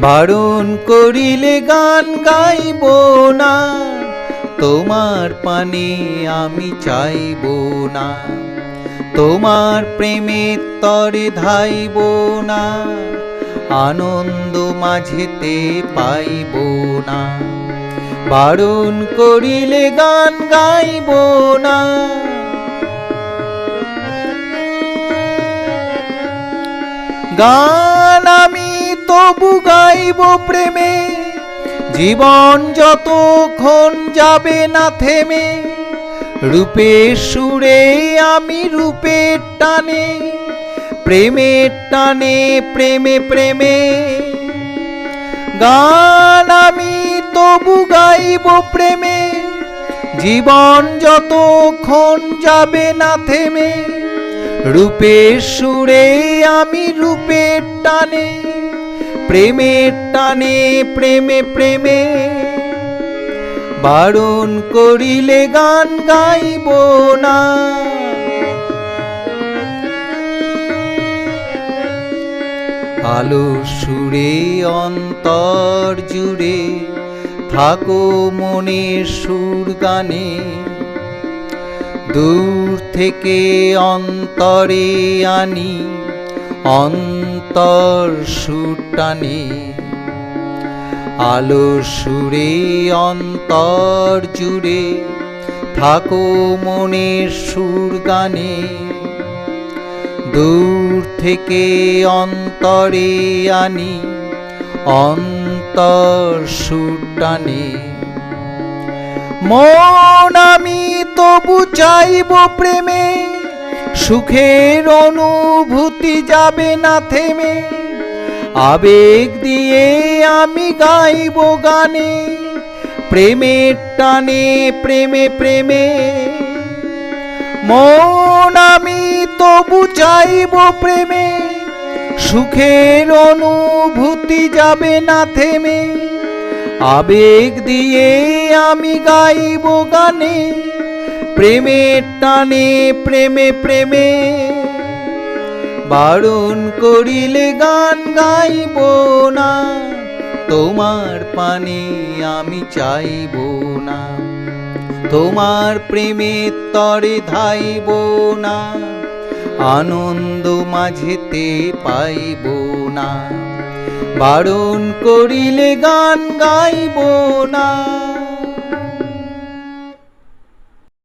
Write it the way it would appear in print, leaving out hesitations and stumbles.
বারণ করিলে গান গাইব না, তোমার পানে আমি চাইব না। তোমার প্রেমের তরে ধাইব না, আনন্দ মাঝেতে পাইব না। বারণ করিলে গান গাইব না। গান আমি তবু গাইব প্রেমে, জীবন যতক্ষণ যাবে না থেমে। রূপের সুরে আমি রূপের টানে, প্রেমের টানে প্রেমে প্রেমে। গান আমি তবু গাইব প্রেমে, জীবন যতক্ষণ যাবে না থেমে। রূপের সুরে আমি রূপের টানে, প্রেমের টানে প্রেমে প্রেমে। বারণ করিলে গান গাইব না। আলো সুরে অন্তর জুড়ে থাকো মনের সুর গানে। দূর থেকে অন্তরে আনি অন্তর সুর টানে। আলো সুরে অন্তর জুড়ে থাকো মনের সুর গানে। দূর থেকে অন্তরে আনি অন্তর সুর টানে। মন আমি তবু চাইব প্রেমে, সুখের অনুভূতি যাবে না থেমে। আবেগ দিয়ে আমি গাইব গানে, প্রেমের টানে প্রেমে প্রেমে। মন আমি তবু চাইব প্রেমে, সুখের অনুভূতি যাবে না থেমে। আবেগ দিয়ে আমি গাইব গানে, প্রেমের টানে প্রেমে প্রেমে। বারণ করিলে গান গাইব না, তোমার পানে আমি চাইব না। তোমার প্রেমের তরে ধাইব না, আনন্দ মাঝেতে পাইব না। বারণ করিলে গান গাইব না।